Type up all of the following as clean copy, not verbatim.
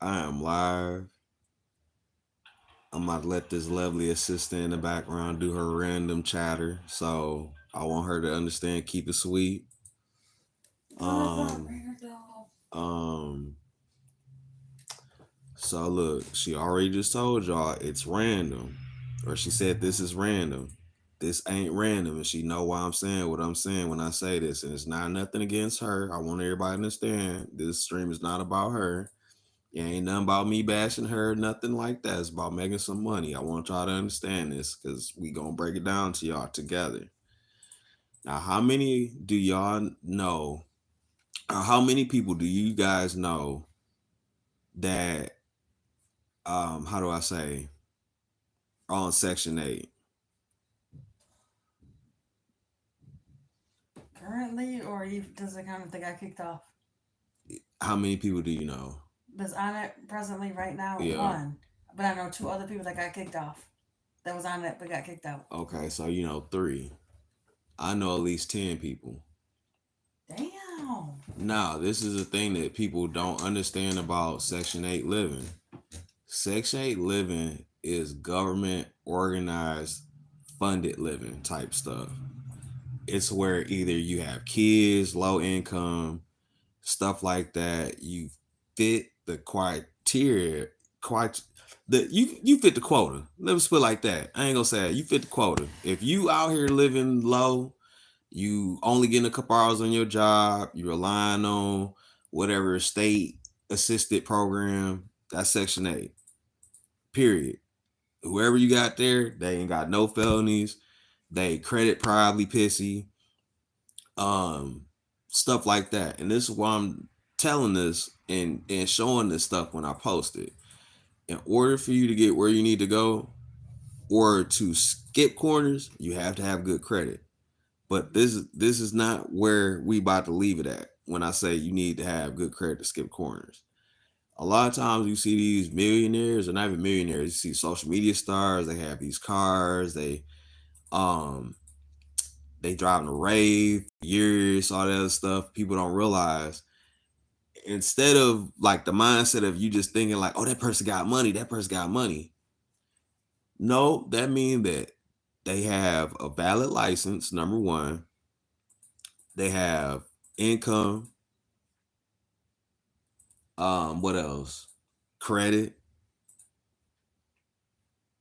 I am live. I'm about to let this lovely assistant in the background do her random chatter. So I want her to understand, keep it sweet. No, it's not Um, random. um, so look, she already just told y'all it's random. Or she said this is random. This ain't random. And she know why I'm saying what I'm saying when I say this. And it's not nothing against her. I want everybody to understand this stream is not about her. It ain't nothing about me bashing her, nothing like that. It's about making some money. I want y'all to understand this because we gonna break it down to y'all together. Now, how many do y'all know, or how many people do you guys know that how do I say are on Section 8? Currently, or does it count if they got kicked off? How many people do you know? That's on it presently right now, Yeah. one. But I know two other people that got kicked off. That was on it but got kicked out. Okay, so you know three. I know at least 10 people. Damn. Now, this is a thing that people don't understand about Section 8 living. Section 8 living is government organized, funded living type stuff. It's where either you have kids, low income, stuff like that. You fit the criteria, quite you fit the quota. Let me put it like that. I ain't gonna say it. You fit the quota. If you out here living low, you only getting a couple hours on your job, you relying on whatever state assisted program, that's Section 8. Period. Whoever you got there, they ain't got no felonies. They credit probably pissy. Um, Stuff like that. And this is why I'm telling this and showing this stuff when I post it. In order for you to get where you need to go or to skip corners, you have to have good credit. But this is not where we about to leave it at when I say you need to have good credit to skip corners. A lot of times you see these millionaires, or not even millionaires, you see social media stars, they have these cars, um they driving a rave years, all that other stuff. People don't realize, instead of like the mindset of you just thinking like, oh, that person got money, that person got money. No, that means that they have a valid license, number one. They have income, what else? Credit,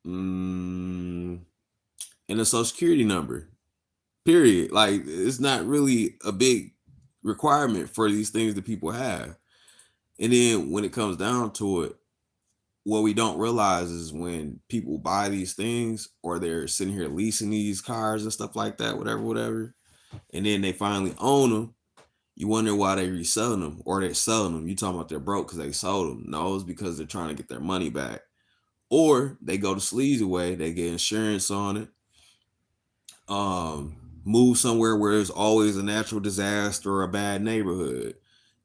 mm, and a social security number. Period. Like it's not really a big requirement for these things that people have. And then when it comes down to it, what we don't realize is when people buy these things or they're sitting here leasing these cars and stuff like that, whatever, whatever, and then they finally own them, you wonder why they reselling them or they're selling them. You talking about they're broke because they sold them. No, it's because they're trying to get their money back. Or they go the sleazy way, they get insurance on it, um, move somewhere where there's always a natural disaster or a bad neighborhood.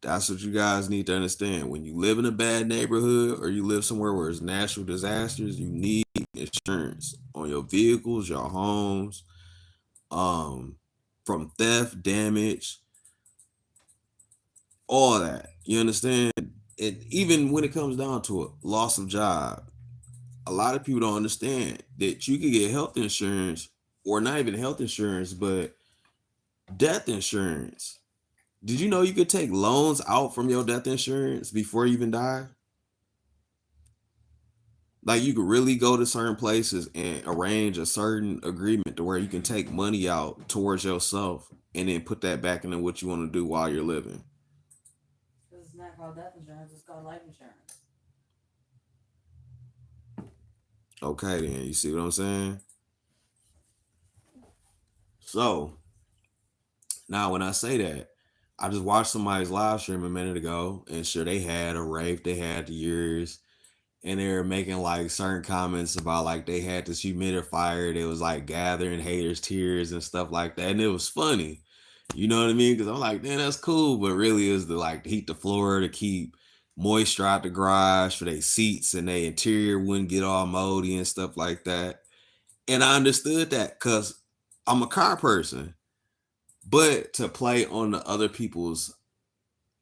That's what you guys need to understand. When you live in a bad neighborhood or you live somewhere where there's natural disasters, you need insurance on your vehicles, your homes, um, from theft, damage, all that. You understand? And even when it comes down to it, loss of job, a lot of people don't understand that you can get health insurance, or not even health insurance, but death insurance. Did you know you could take loans out from your death insurance before you even die? Like you could really go to certain places and arrange a certain agreement to where you can take money out towards yourself and then put that back into what you want to do while you're living. Because it's not called death insurance, it's called life insurance. Okay, then you see what I'm saying? So now when I say that, I just watched somebody's live stream a minute ago, and sure they had a rape, they had the years, and they were making like certain comments about like they had this humidifier that was like gathering haters' tears and stuff like that, and it was funny. You know what I mean? Because I'm like, man, that's cool, but really is to like heat the floor to keep moisture out the garage for their seats and their interior wouldn't get all moldy and stuff like that. And I understood that because I'm a car person, but to play on the other people's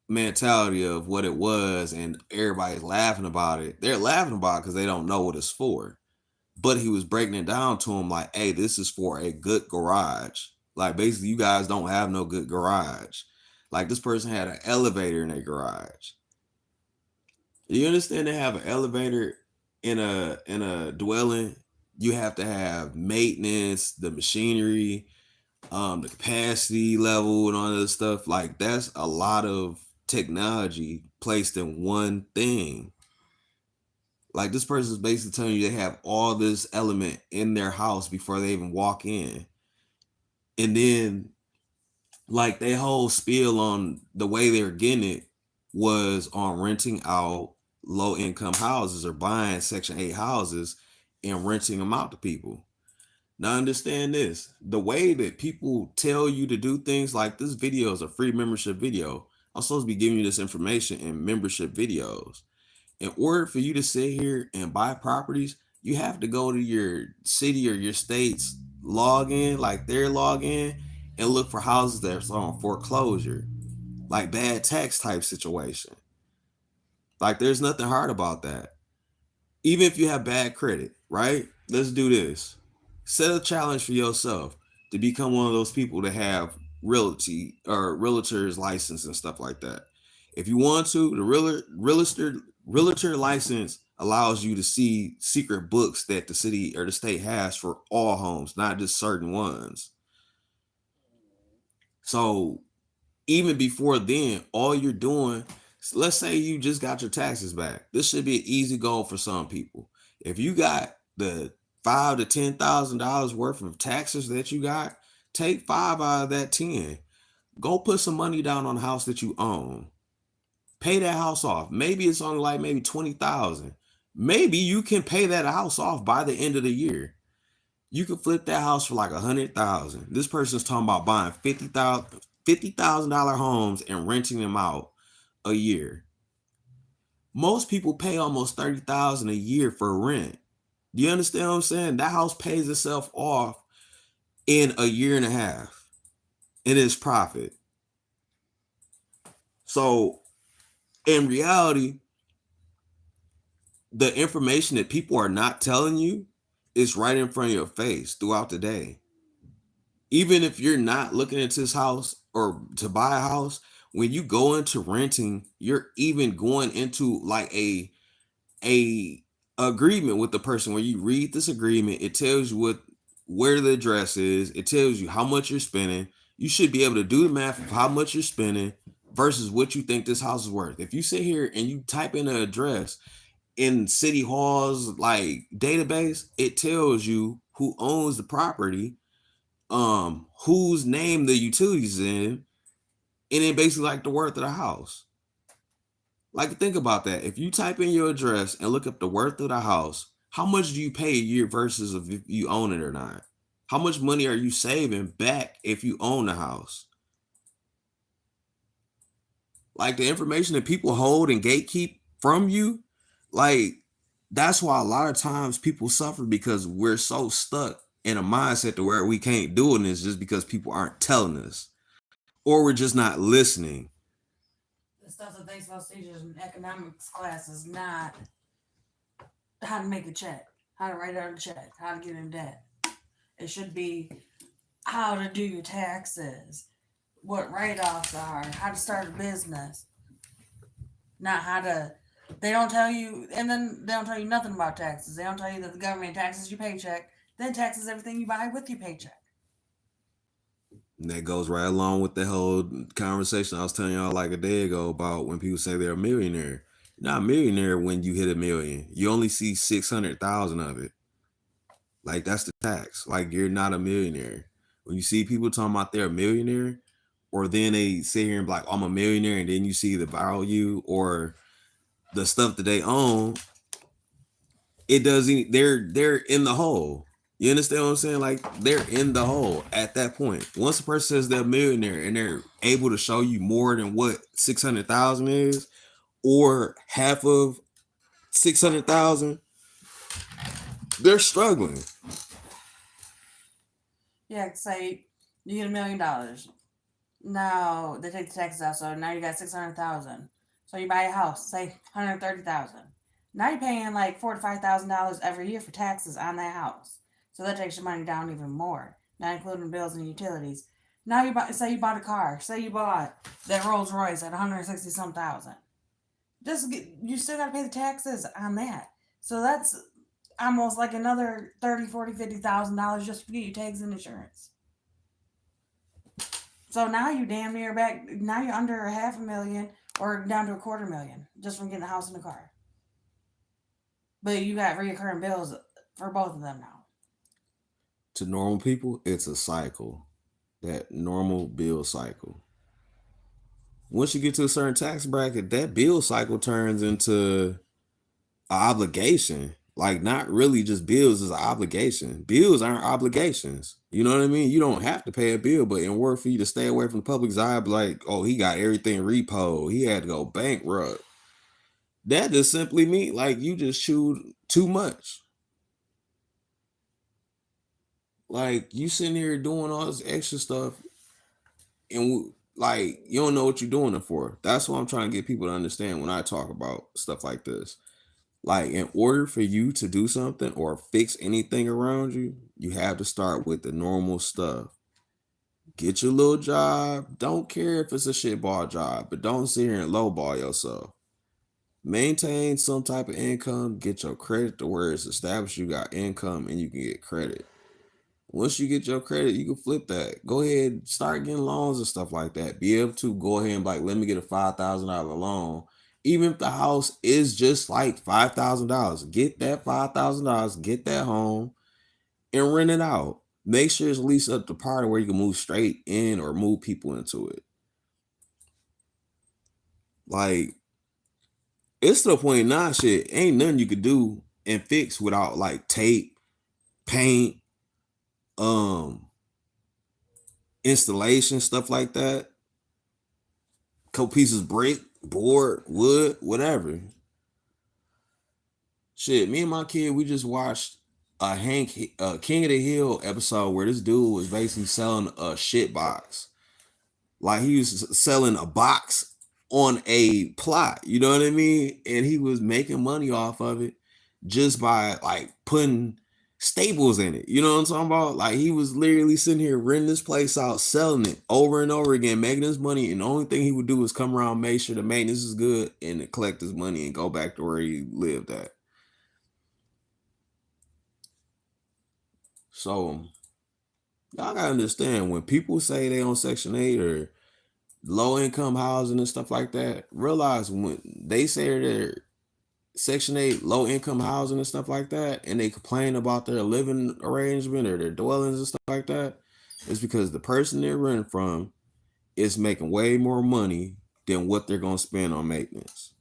mentality of what it was, and everybody's laughing about it. They're laughing about it because they don't know what it's for. But he was breaking it down to him like, hey, this is for a good garage. Like basically, you guys don't have no good garage. Like this person had an elevator in their garage. You understand they have an elevator in a dwelling. You have to have maintenance, the machinery, the capacity level, and all that stuff. Like that's a lot of technology placed in one thing. Like this person is basically telling you they have all this element in their house before they even walk in. And then like their whole spiel on the way they were getting it was on renting out low income houses or buying section 8 houses and renting them out to people. Now understand this. The way that people tell you to do things, like this video is a free membership video. I'm supposed to be giving you this information in membership videos. In order for you to sit here and buy properties, you have to go to your city or your state's login, like their login, and look for houses that's on foreclosure, like bad tax type situation. Like there's nothing hard about that. Even if you have bad credit, right? Let's do this. Set a challenge for yourself to become one of those people that have realty or realtor's license and stuff like that. If you want to, the realtor license allows you to see secret books that the city or the state has for all homes, not just certain ones. So even before then, all you're doing, let's say you just got your taxes back. This should be an easy goal for some people. If you got the $5,000 to $10,000 worth of taxes that you got, take five out of that 10. Go put some money down on the house that you own. Pay that house off. Maybe it's only like maybe 20,000. Maybe you can pay that house off by the end of the year. You could flip that house for like 100,000. This person's talking about buying $50,000 homes and renting them out a year. Most people pay almost 30,000 a year for rent. Do you understand what I'm saying? That house pays itself off in a year and a half. It is profit. So in reality, the information that people are not telling you is right in front of your face throughout the day. Even if you're not looking into this house or to buy a house, when you go into renting, you're even going into like a agreement with the person where you read this agreement. It tells you where the address is. It tells you how much you're spending. You should be able to do the math of how much you're spending versus what you think this house is worth. If you sit here and you type in an address in City Hall's like database, it tells you who owns the property, whose name the utilities in, and then basically like the worth of the house. Like think about that. If you type in your address and look up the worth of the house, how much do you pay a year versus if you own it or not? How much money are you saving back if you own the house? Like the information that people hold and gatekeep from you, like that's why a lot of times people suffer, because we're so stuck in a mindset to where we can't do it, just because people aren't telling us, or we're just not listening. The stuff that they supposed to teach us in economics class is not how to make a check, how to write out a check, how to get in debt. It should be how to do your taxes, what write offs are, how to start a business, not how to. They don't tell you, and then they don't tell you nothing about taxes. They don't tell you that the government taxes your paycheck, then taxes everything you buy with your paycheck. And that goes right along with the whole conversation I was telling y'all like a day ago about when people say they're a millionaire. You're not a millionaire when you hit a million. You only see 600,000 of it. Like that's the tax. Like you're not a millionaire. When you see people talking about they're a millionaire, or then they sit here and be like, I'm a millionaire, and then you see the value or the stuff that they own, it doesn't. They're in the hole. You understand what I'm saying? Like they're in the hole at that point. Once a person says they're a millionaire and they're able to show you more than what 600,000 is, or half of 600,000, they're struggling. Yeah, say you get $1 million. Now they take the taxes out, so now you got 600,000. So you buy a house, say 130,000. Now you're paying like $4,000 to $5,000 every year for taxes on that house. So that takes your money down even more, not including bills and utilities. Now say you bought a car, say you bought that Rolls Royce at 160 some thousand. You still got to pay the taxes on that. So that's almost like another 30, 40, $50,000 just to get your tags and insurance. So now you damn near back. Now you're under a half a million or down to a quarter million just from getting a house and a car. But you got reoccurring bills for both of them now. To normal people, it's a cycle. That normal bill cycle. Once you get to a certain tax bracket, that bill cycle turns into an obligation. Like not really just bills is an obligation. Bills aren't obligations. You know what I mean? You don't have to pay a bill, but in order for you to stay away from the public's eye, like, oh, he got everything repo, he had to go bankrupt. That just simply means like you just chewed too much. Like you sitting here doing all this extra stuff, and like you don't know what you're doing it for. That's what I'm trying to get people to understand when I talk about stuff like this. Like, in order for you to do something or fix anything around you, you have to start with the normal stuff. Get your little job. Don't care if it's a shitball job, but don't sit here and lowball yourself. Maintain some type of income. Get your credit to where it's established you got income and you can get credit. Once you get your credit, you can flip that. Go ahead, start getting loans and stuff like that. Be able to go ahead and like, let me get a $5,000 loan. Even if the house is just like $5,000, get that $5,000, get that home, and rent it out. Make sure it's at least up to par where you can move straight in or move people into it. Like, it's to the point now, shit, ain't nothing you could do and fix without like tape, paint, um, installation, stuff like that. Couple pieces of brick, board, wood, whatever. Shit, me and my kid, we just watched a King of the Hill episode where this dude was basically selling a shit box. Like he was selling a box on a plot, you know what I mean? And he was making money off of it just by like putting staples in it. You know what I'm talking about? Like he was literally sitting here renting this place out, selling it over and over again, making his money. And the only thing he would do is come around, make sure the maintenance is good, and collect his money and go back to where he lived at. So y'all gotta understand when people say they on Section 8 or low income housing and stuff like that, realize when they say they're Section 8 low income housing and stuff like that, and they complain about their living arrangement or their dwellings and stuff like that, it's because the person they're renting from is making way more money than what they're going to spend on maintenance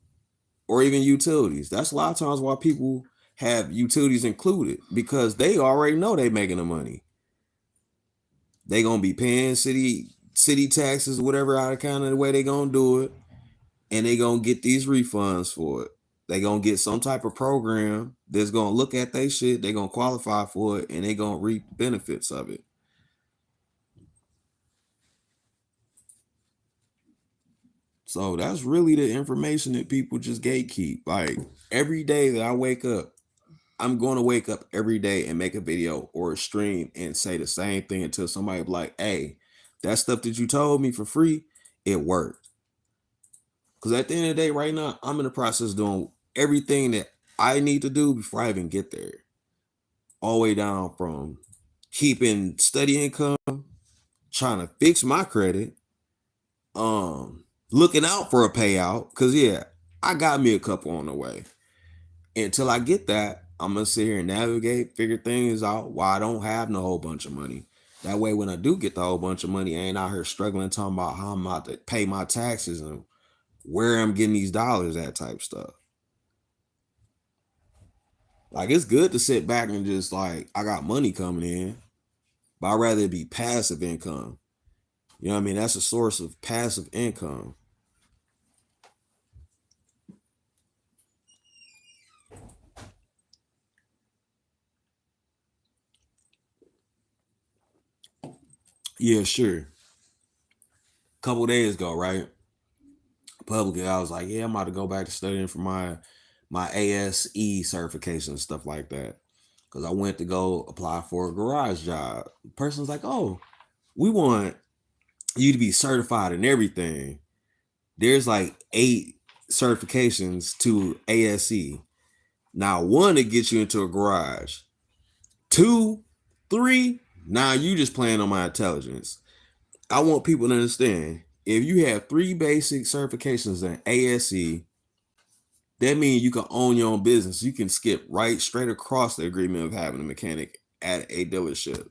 or even utilities. That's a lot of times why people have utilities included, because they already know they making the money. They gonna be paying city taxes, whatever out of kind of the way they gonna do it, and they gonna get these refunds for it. They gonna get some type of program that's gonna look at their shit, they gonna qualify for it, and they gonna reap the benefits of it. So that's really the information that people just gatekeep. Like every day that I wake up, I'm going to wake up every day and make a video or a stream and say the same thing until somebody be like, hey, that stuff that you told me for free, it worked. Because at the end of the day, right now, I'm in the process of doing everything that I need to do before I even get there. All the way down from keeping steady income, trying to fix my credit, looking out for a payout. Because, yeah, I got me a couple on the way. Until I get that, I'm gonna sit here and navigate, figure things out while I don't have no whole bunch of money. That way, when I do get the whole bunch of money, I ain't out here struggling talking about how I'm about to pay my taxes and where I'm getting these dollars, that type stuff. Like it's good to sit back and just like I got money coming in, but I'd rather it be passive income. You know what I mean? That's a source of passive income. Yeah, sure. couple days ago, right? Publicly, I was like, yeah, I'm about to go back to studying for my ASE certification and stuff like that. Because I went to go apply for a garage job. The person's like, oh, we want you to be certified in everything. There's like 8 certifications to ASE. Now, 1 to get you into a garage. 2, 3, now you just playing on my intelligence. I want people to understand if you have 3 basic certifications in ASE, that means you can own your own business. You can skip right straight across the agreement of having a mechanic at a dealership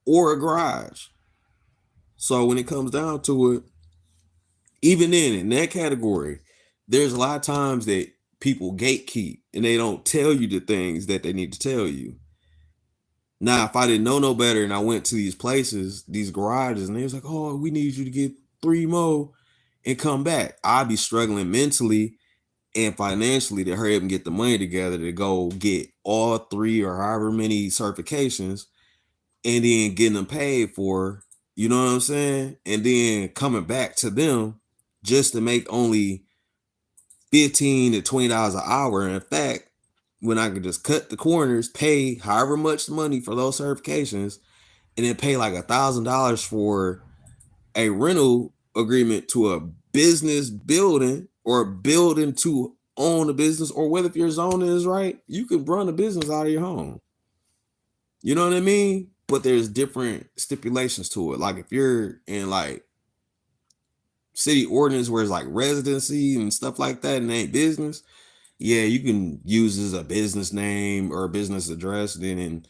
or a garage. So when it comes down to it, even then in that category, there's a lot of times that people gatekeep and they don't tell you the things that they need to tell you. Now, if I didn't know no better and I went to these places, these garages, and they was like, oh, we need you to get 3 more and come back, I'd be struggling mentally and financially to hurry up and get the money together to go get all 3 or however many certifications and then getting them paid for, you know what I'm saying? And then coming back to them just to make only $15 to $20 an hour. And in fact, when I could just cut the corners, pay however much money for those certifications, and then pay like $1,000 for a rental agreement to a business building or a building to own a business, or whether if your zoning is right, you can run a business out of your home. You know what I mean? But there's different stipulations to it. Like if you're in like city ordinance where it's like residency and stuff like that and ain't business, yeah, you can use as a business name or a business address, then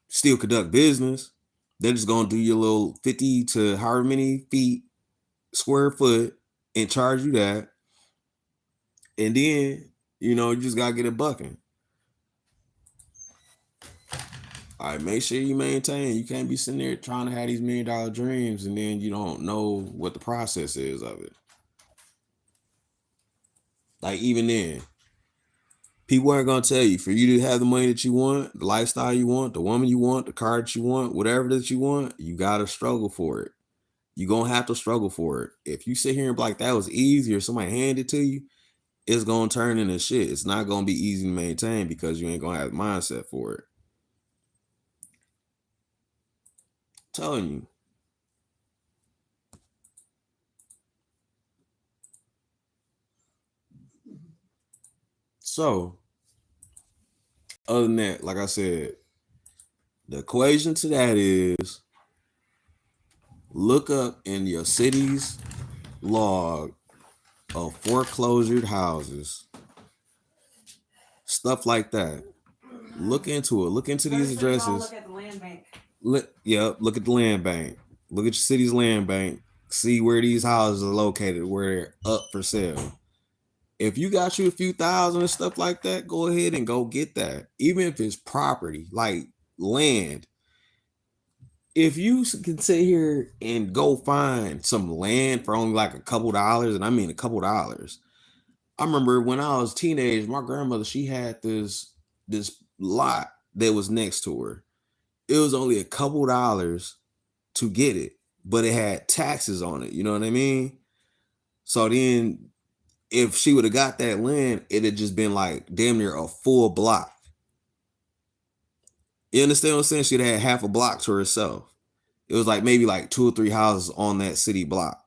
still conduct business. They're just gonna do your little 50 to however many feet square foot and charge you that. And then, you just gotta get it bucking. All right, make sure you maintain. You can't be sitting there trying to have these $1 million dreams and then you don't know what the process is of it. Like even then, people aren't gonna tell you for you to have the money that you want, the lifestyle you want, the woman you want, the car that you want, whatever that you want, you gotta struggle for it. You're gonna have to struggle for it. If you sit here and be like that was easy or somebody handed it to you, it's gonna turn into shit. It's not gonna be easy to maintain because you ain't gonna have the mindset for it. I'm telling you. So, other than that, like I said, the equation to that is look up in your city's log of foreclosured houses, stuff like that. Look into it. Look into these addresses. Look at the land bank. Look at the land bank. Look at your city's land bank. See where these houses are located, where they're up for sale. If you got you a few thousand and stuff like that, go ahead and go get that. Even if it's property, like land. If you can sit here and go find some land for only like a couple dollars, and I mean a couple dollars. I remember when I was a teenager, my grandmother, she had this lot that was next to her. It was only a couple dollars to get it, but it had taxes on it. You know what I mean? So then if she would have got that land, it'd have just been like damn near a full block. You understand what I'm saying? She'd have had half a block to herself. It was like maybe like 2 or 3 houses on that city block.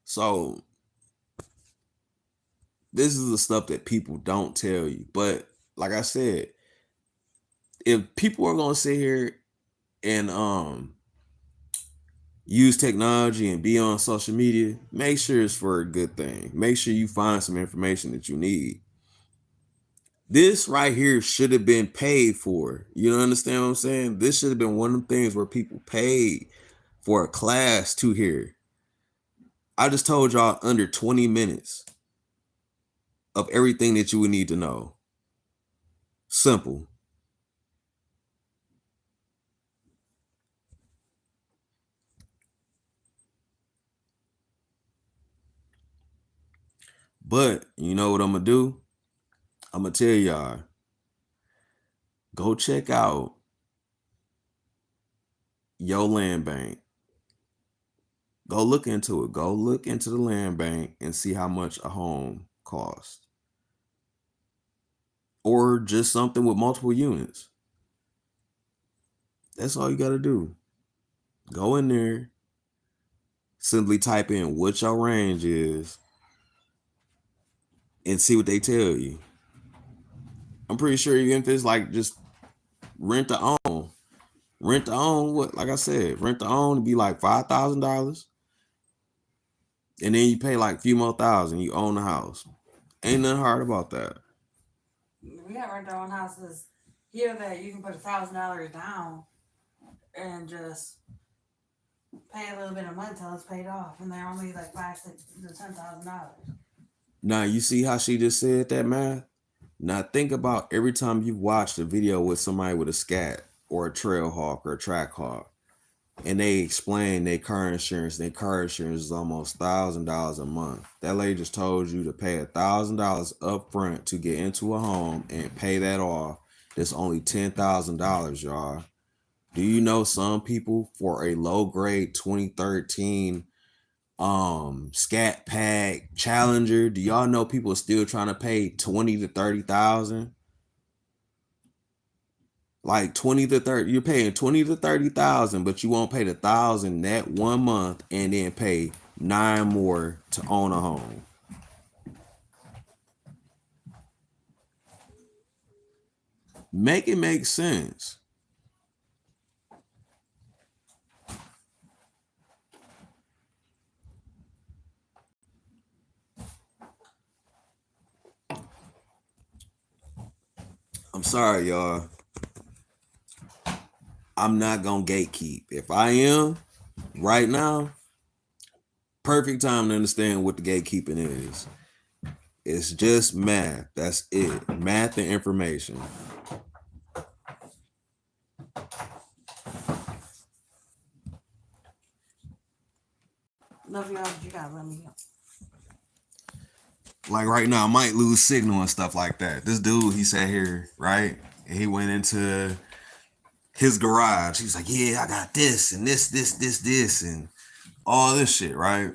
So this is the stuff that people don't tell you. But like I said, if people are gonna sit here and use technology and be on social media, make sure it's for a good thing. Make sure you find some information that you need. This right here should have been paid for. You understand what I'm saying? This should have been one of the things where people paid for a class to hear. I just told y'all under 20 minutes of everything that you would need to know. Simple. But you know what I'm gonna do? I'm gonna tell y'all, go check out your land bank. Go look into it. Go look into the land bank and see how much a home costs. Or just something with multiple units. That's all you got to do. Go in there, simply type in what your range is, and see what they tell you. I'm pretty sure even if it's like just rent to own, what, like I said, rent to own to be like $5,000. And then you pay like a few more thousand, you own the house. Ain't nothing hard about that. We got rent our own houses here that you can put $1,000 down and just pay a little bit of money till it's paid off, and they're only like $5,000 to $10,000. Now you see how she just said that math? Now think about every time you've watched a video with somebody with a scat or a trail hawk or a track hawk, and they explain their car insurance. Their car insurance is almost $1,000 a month. That lady just told you to pay $1,000 up front to get into a home and pay that off. That's only $10,000, y'all. Do you know some people for a low grade 2013 Scat Pack Challenger? Do y'all know people are still trying to pay 20 to 30,000? Like 20 to 30, you're paying 20 to 30,000, but you won't pay the 1,000 that 1 month and then pay 9 more to own a home. Make it make sense. I'm sorry, y'all. I'm not gonna gatekeep. If I am right now, perfect time to understand what the gatekeeping is. It's just math. That's it. Math and information. Love y'all, but you gotta let me know. Like right now, I might lose signal and stuff like that. This dude, he sat here, right? And he went into his garage. He's like, yeah, I got this and this, and all this shit, right?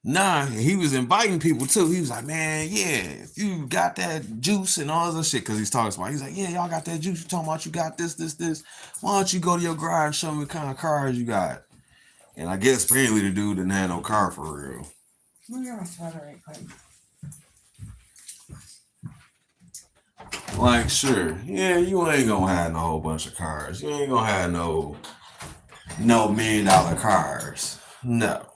Nah, he was inviting people too. He was like, man, yeah, if you got that juice and all this shit, because he's talking about, he's like, yeah, y'all got that juice. You talking about you got this. Why don't you go to your garage and show me what kind of cars you got? And I guess apparently the dude didn't have no car for real. Let me get my sweater right quick. Like, sure, yeah, you ain't gonna have no whole bunch of cars. You ain't gonna have no $1 million cars. No.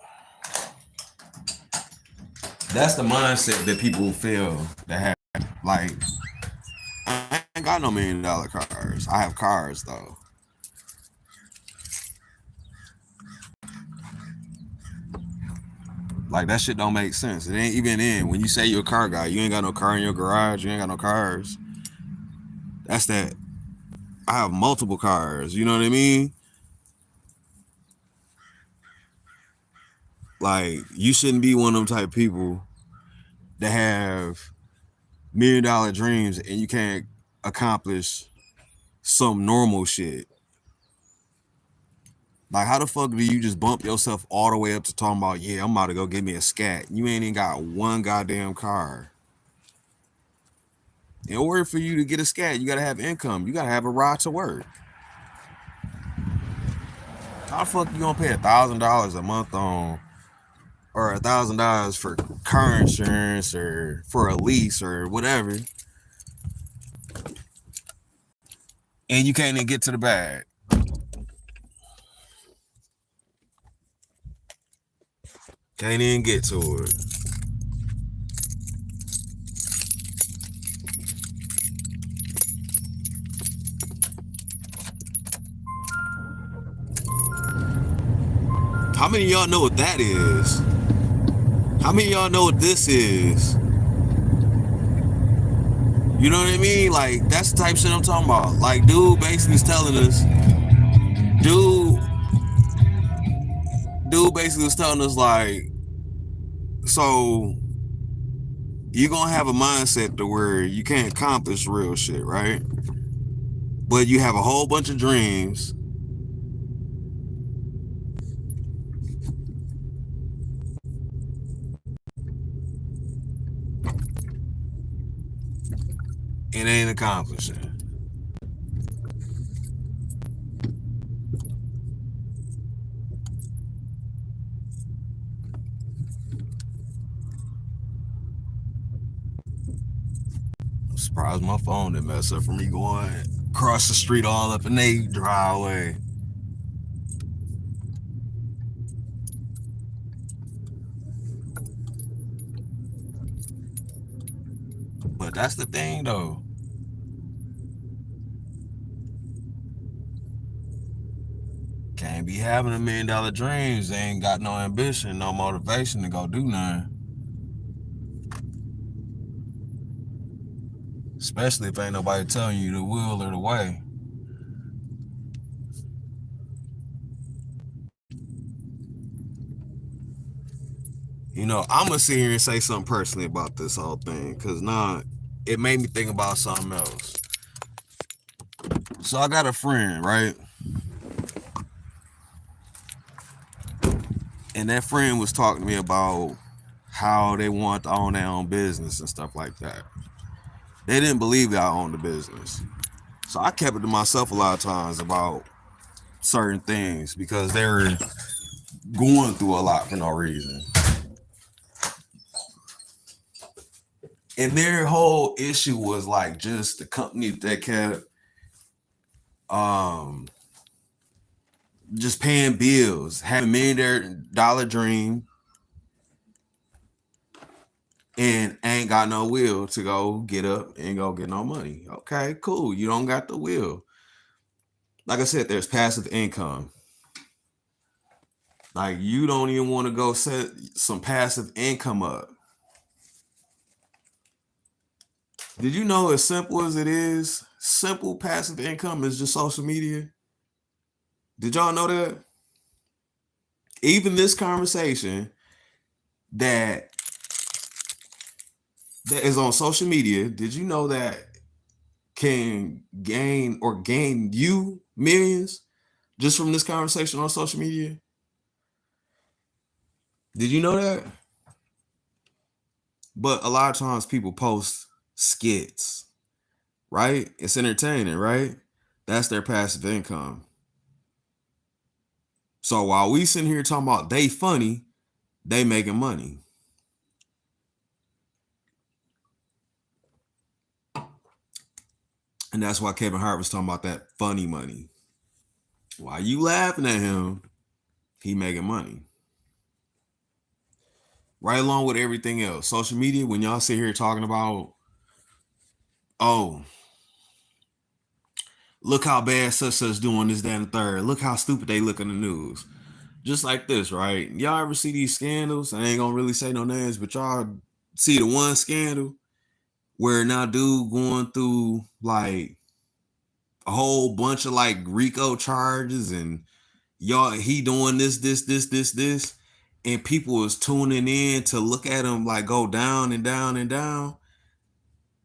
That's the mindset that people feel that have. Like, I ain't got no $1 million cars. I have cars though. Like, that shit don't make sense. It ain't even in. When you say you're a car guy, you ain't got no car in your garage. You ain't got no cars. That's that. I have multiple cars. You know what I mean? Like, you shouldn't be one of them type of people that have $1 million dreams and you can't accomplish some normal shit. Like, how the fuck do you just bump yourself all the way up to talking about, yeah, I'm about to go get me a scat? You ain't even got one goddamn car. In order for you to get a scat, you gotta have income. You gotta have a ride to work. How the fuck you gonna pay $1,000 a month on, or $1,000 for car insurance or for a lease or whatever, and you can't even get to the bag? Can't even get to it. How many of y'all know what that is? How many of y'all know what this is? You know what I mean? Like, that's the type of shit I'm talking about. Like, dude basically is telling us, dude basically was telling us, like, so you're gonna have a mindset to where you can't accomplish real shit, right? But you have a whole bunch of dreams it ain't accomplishing. I'm surprised my phone didn't mess up for me going across the street all up in their driveway. But that's the thing though. Can't be having $1 million dreams. They ain't got no ambition, no motivation to go do nothing. Especially if ain't nobody telling you the will or the way. You know, I'm gonna sit here and say something personally about this whole thing, cause nah, it made me think about something else. So I got a friend, right? And that friend was talking to me about how they want to own their own business and stuff like that. They didn't believe that I owned the business. So I kept it to myself a lot of times about certain things because they were going through a lot for no reason. And their whole issue was like just the company that kept um just paying bills, having $1 million dream, and ain't got no will to go get up and go get no money. Okay, cool. You don't got the will. Like I said, there's passive income. Like you don't even want to go set some passive income up. Did you know, as simple as it is, simple passive income is just social media? Did y'all know that? Even this conversation that is on social media, did you know that can gain you millions just from this conversation on social media? Did you know that? But a lot of times people post skits, right? It's entertaining, right? That's their passive income. So while we sitting here talking about they funny, they making money. And that's why Kevin Hart was talking about that funny money. While you laughing at him, he making money. Right along with everything else. Social media, when y'all sit here talking about, oh, look how bad such doing this, that, and the third. Look how stupid they look in the news. Just like this, right? Y'all ever see these scandals? I ain't gonna really say no names, but y'all see the one scandal where now dude going through like a whole bunch of like RICO charges and y'all he doing this, and people was tuning in to look at him like go down and down and down.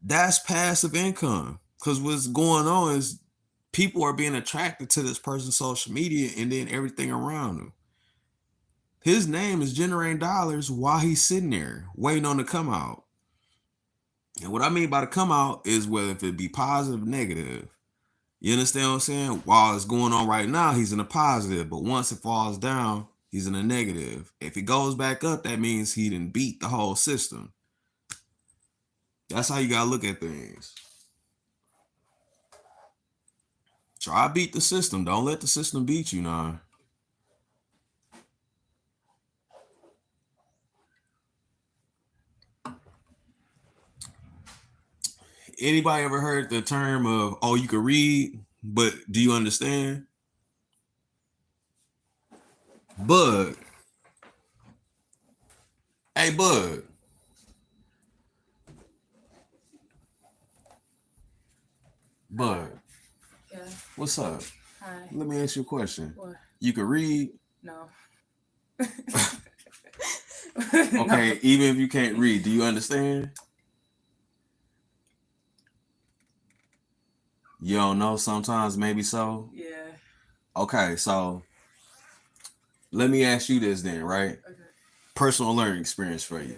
That's passive income, because what's going on is people are being attracted to this person's social media and then everything around him. His name is generating dollars while he's sitting there waiting on to come out. And what I mean by the come out is whether if it be positive or negative. You understand what I'm saying? While it's going on right now, he's in a positive, but once it falls down, he's in a negative. If it goes back up, that means he didn't beat the whole system. That's how you gotta look at things. Try to beat the system. Don't let the system beat you now. Anybody ever heard the term of, oh, you can read, but do you understand? Bud. Hey, Bud. Bud. Yeah. What's up? Hi. Let me ask you a question. What? You can read? No. Okay, even if you can't read, do you understand? You don't know sometimes, maybe so? Yeah. Okay, so let me ask you this then, right? Okay. Personal learning experience for you.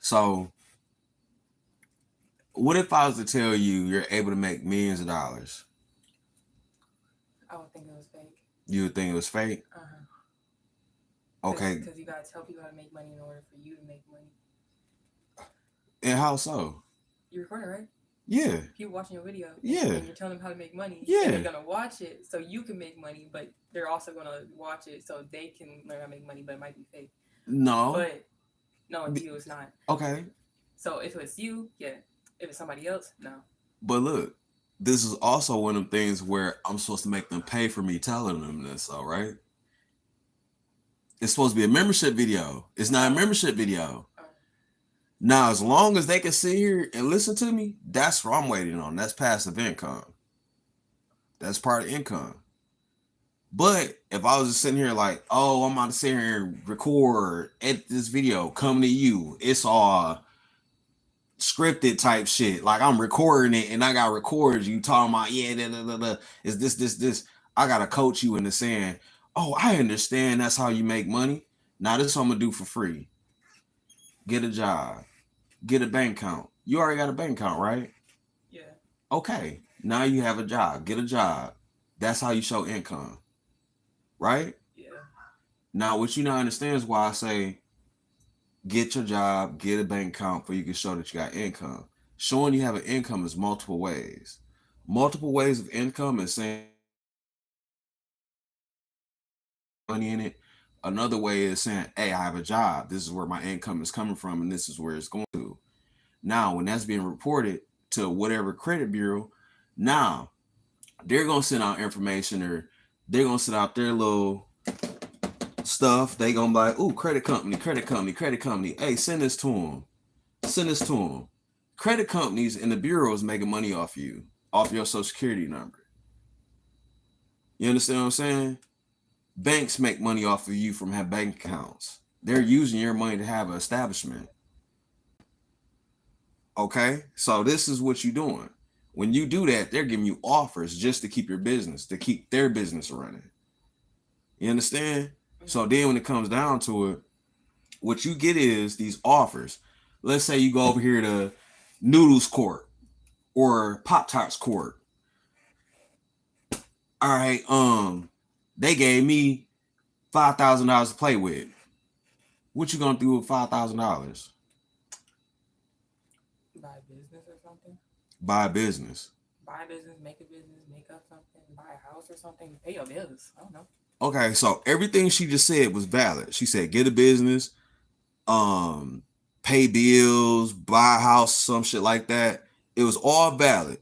So What if I was to tell you you're able to make millions of dollars? I would think it was fake. You would think it was fake? Okay. Because you gotta tell people how to make money in order for you to make money. And how so? You're recording, right? Yeah. People watching your video. Yeah. And you're telling them how to make money. Yeah. And they're gonna watch it so you can make money, but they're also gonna watch it so they can learn how to make money, but it might be fake. No. But no, it's you, it's not. Okay. So if it's you, yeah. If it's somebody else, no. But look, this is also one of them things where I'm supposed to make them pay for me telling them this, all right? It's supposed to be a membership video. It's not a membership video. Now, as long as they can sit here and listen to me, that's what I'm waiting on. That's passive income. That's part of income. But if I was just sitting here like, oh, I'm about to sit here and record, edit this video, coming to you, it's all scripted type shit. Like I'm recording it and I got recorded you talking about, yeah, is this. I gotta coach you into saying, oh, I understand that's how you make money. Now this is what I'm gonna do for free. Get a job. Get a bank account. You already got a bank account, right? Yeah. Okay. Now you have a job. Get a job. That's how you show income. Right? Yeah. Now what you not understand is why I say get your job, get a bank account where you can show that you got income. Showing you have an income is multiple ways. Multiple ways of income is saying money in it. Another way is saying, hey, I have a job. This is where my income is coming from, and this is where it's going to. Now, when that's being reported to whatever credit bureau, now they're going to send out information or they're going to send out their little stuff. They going to be like, ooh, credit company. Hey, send this to them. Credit companies and the bureaus making money off you, off your social security number. You understand what I'm saying? Banks make money off of you from having bank accounts. They're using your money to have an establishment. Okay? So this is what you're doing. When you do that, they're giving you offers just to keep your business, to keep their business running. You understand? So then when it comes down to it, what you get is these offers. Let's say you go over here to Noodles Court or Pop-Tarts Court. All right, they gave me $5,000 to play with. What you gonna do with $5,000? Buy a business or something. Buy a business. Buy a business, make up something, buy a house or something, pay your bills. I don't know. Okay, so everything she just said was valid. She said get a business, pay bills, buy a house, some shit like that. It was all valid.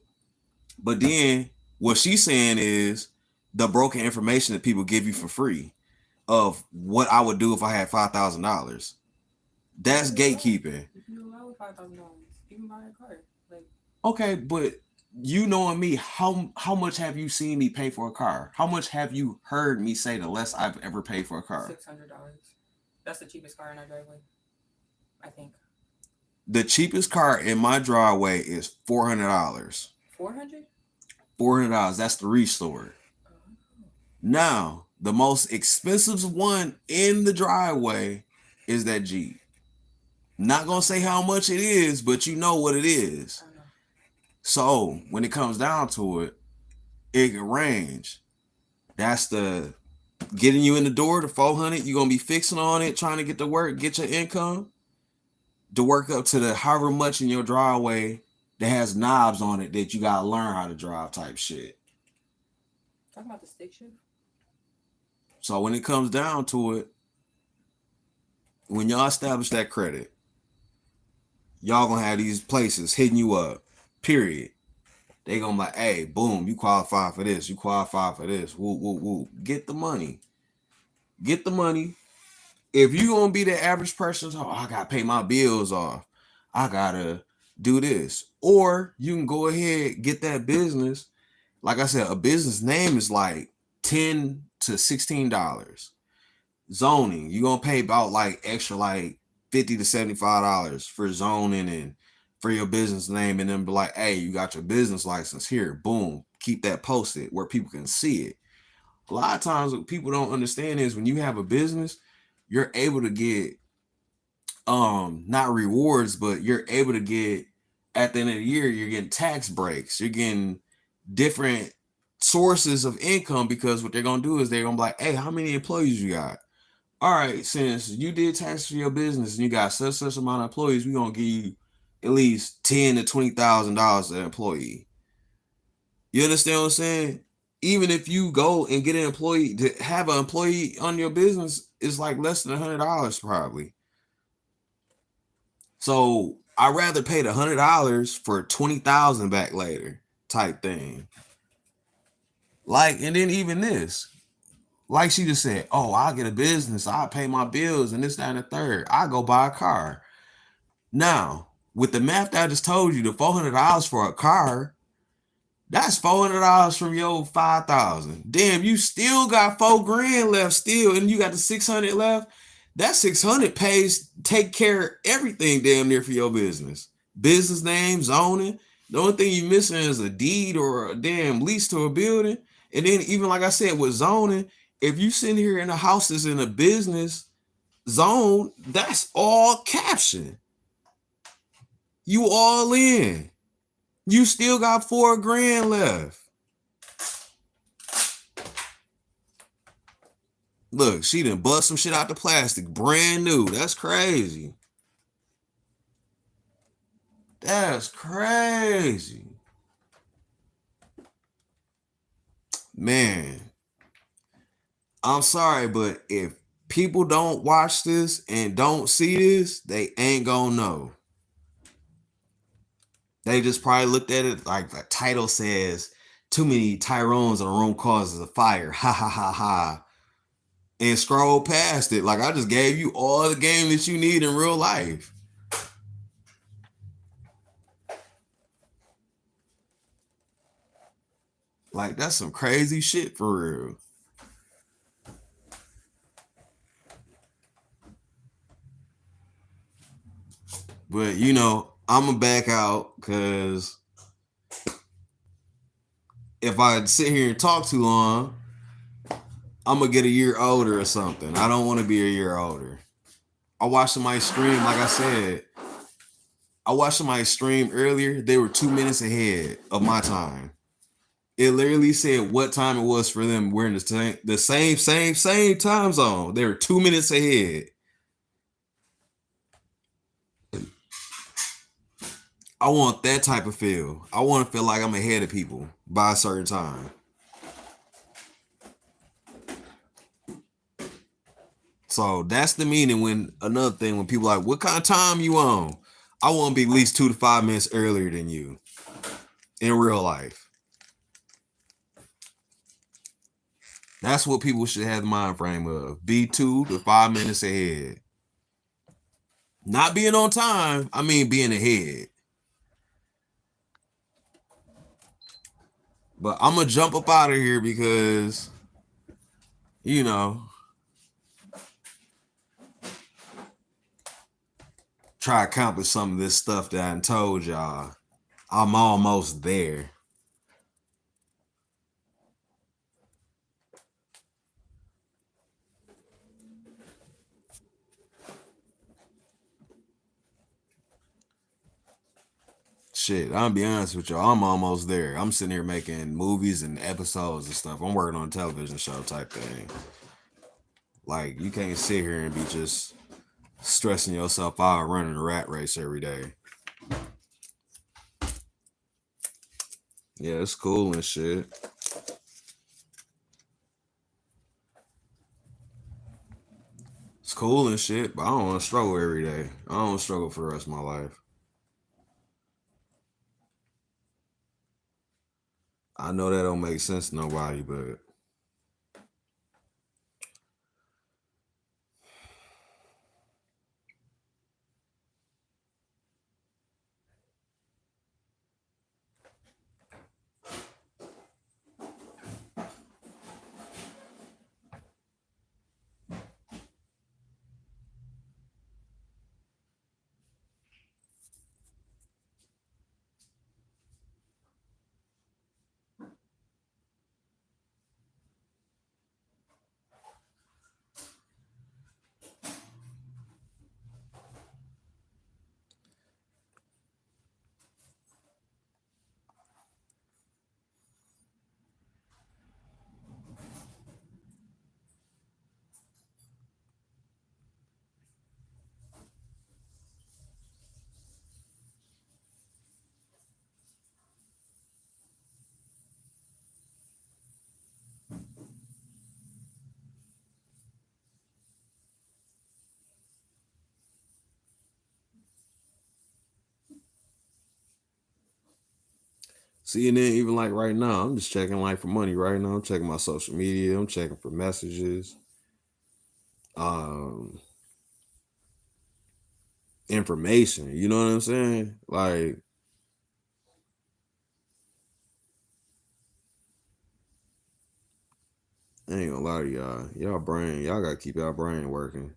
But then what she's saying is the broken information that people give you for free of what I would do if I had $5,000. That's gatekeeping. You can allow $5,000. You can buy a car. Like, okay, but you knowing me, how much have you seen me pay for a car? How much have you heard me say the less I've ever paid for a car? $600. That's the cheapest car in our driveway, I think. The cheapest car in my driveway is $400. $400? $400. That's the restored. Now, the most expensive one in the driveway is that Jeep. Not gonna say how much it is, but you know what it is. So when it comes down to it, it can range. That's the getting you in the door, the 400. You're gonna be fixing on it, trying to get to work, get your income, to work up to the however much in your driveway that has knobs on it that you gotta learn how to drive type shit. Talking about the stick shift. So when it comes down to it, when y'all establish that credit, y'all gonna have these places hitting you up, period. They gonna be like, hey, boom, you qualify for this, you qualify for this, woo, woo, woo. Get the money. Get the money. If you gonna be the average person, oh, I gotta pay my bills off, I gotta do this. Or you can go ahead, get that business. Like I said, a business name is like $10 to $16. Zoning, you're gonna pay about like extra like $50 to $75 for zoning and for your business name, and then be like, hey, you got your business license here, boom, keep that posted where people can see it. A lot of times what people don't understand is when you have a business, you're able to get not rewards, but you're able to get at the end of the year, you're getting tax breaks. You're getting different sources of income because what they're gonna do is they're gonna be like, hey, how many employees you got? All right, since you did tax for your business and you got such amount of employees, we're gonna give you at least $10,000 to $20,000 an employee. You understand what I'm saying? Even if you go and get an employee to have an employee on your business, it's like less than $100 probably. So I'd rather pay the $100 for 20,000 back later type thing. Like, and then even this, like she just said, oh, I'll get a business, I'll pay my bills and this, that, and the third. I go buy a car. Now, with the math that I just told you, the $400 for a car, that's $400 from your 5,000. Damn, you still got $4,000 left still, and you got the 600 left. That 600 pays take care of everything damn near for your business. Business name, zoning. The only thing you missing is a deed or a damn lease to a building. And then even like I said with zoning, if you sitting here in a house that's in a business zone, that's all captioned. You all in. You still got $4,000 left. Look, she done bust some shit out the plastic, brand new. That's crazy. That's crazy. Man, I'm sorry, but if people don't watch this and don't see this, they ain't gonna know. They just probably looked at it like the title says, too many Tyrones in a room causes a fire. Ha ha ha ha. And scroll past it. Like I just gave you all the game that you need in real life. Like that's some crazy shit for real. But you know, I'ma back out because if I sit here and talk too long, I'm gonna get a year older or something. I don't want to be a year older. I watched somebody stream, like I said, I watched somebody stream earlier. They were 2 minutes ahead of my time. It literally said what time it was for them. We're in the same time zone. They were 2 minutes ahead. I want that type of feel. I want to feel like I'm ahead of people by a certain time. So that's the meaning when another thing when people are like, what kind of time you on? I want to be at least 2 to 5 minutes earlier than you in real life. That's what people should have the mind frame of. Be 2 to 5 minutes ahead. Not being on time, I mean being ahead. But I'm going to jump up out of here because, you know, try to accomplish some of this stuff that I told y'all. I'm almost there. Shit, I'm gonna be honest with y'all. I'm almost there. I'm sitting here making movies and episodes and stuff. I'm working on a television show type thing. Like, you can't sit here and be just stressing yourself out running a rat race every day. Yeah, it's cool and shit. It's cool and shit, but I don't want to struggle every day. I don't want to struggle for the rest of my life. I know that don't make sense to nobody, but See, and then even like right now, I'm just checking like for money right now. I'm checking my social media. I'm checking for messages, um, information. You know what I'm saying? Like, I ain't gonna lie to y'all. Y'all gotta keep y'all brain working.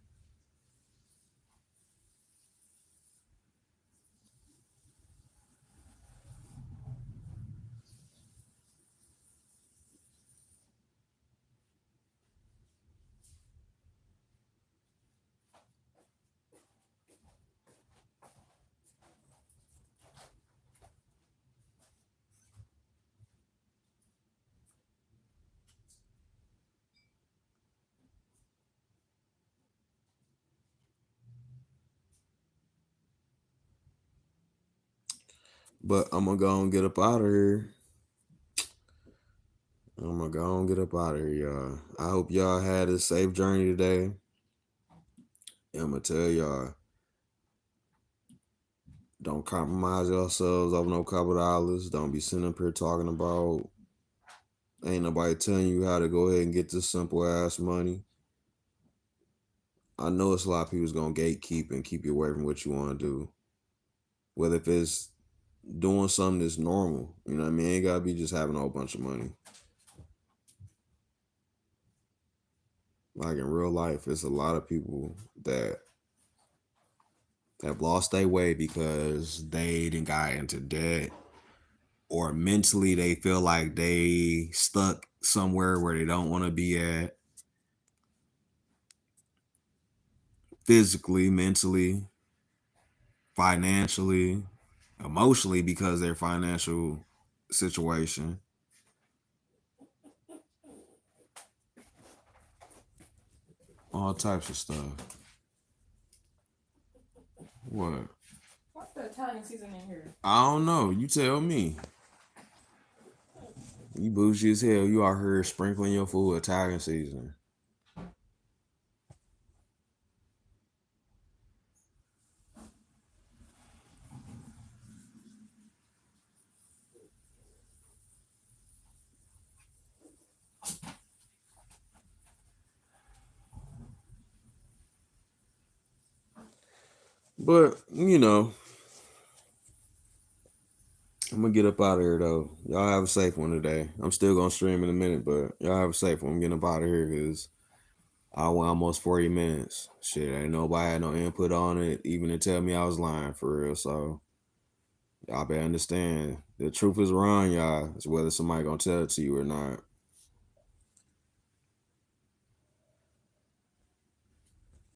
But I'm gonna go and get up out of here. I'm gonna go and get up out of here, y'all. I hope y'all had a safe journey today. And I'm gonna tell y'all, don't compromise yourselves over no couple dollars. Don't be sitting up here talking about ain't nobody telling you how to go ahead and get this simple ass money. I know it's a lot of people's gonna gatekeep and keep you away from what you want to do. Whether if it's doing something that's normal, you know what I mean? It ain't gotta be just having a whole bunch of money. Like in real life, it's a lot of people that have lost their way because they didn't got into debt, or mentally they feel like they stuck somewhere where they don't want to be at, physically, mentally, financially, emotionally, because their financial situation, all types of stuff. What? What's the Italian season in here? I don't know. You tell me. You bougie as hell. You out here sprinkling your food Italian season. But, you know, I'm gonna get up out of here though. Y'all have a safe one today. I'm still gonna stream in a minute, but y'all have a safe one. I'm getting up out of here because I went almost 40 minutes. Shit, ain't nobody had no input on it, even to tell me I was lying for real. So y'all better understand the truth is wrong, y'all. It's whether somebody gonna tell it to you or not.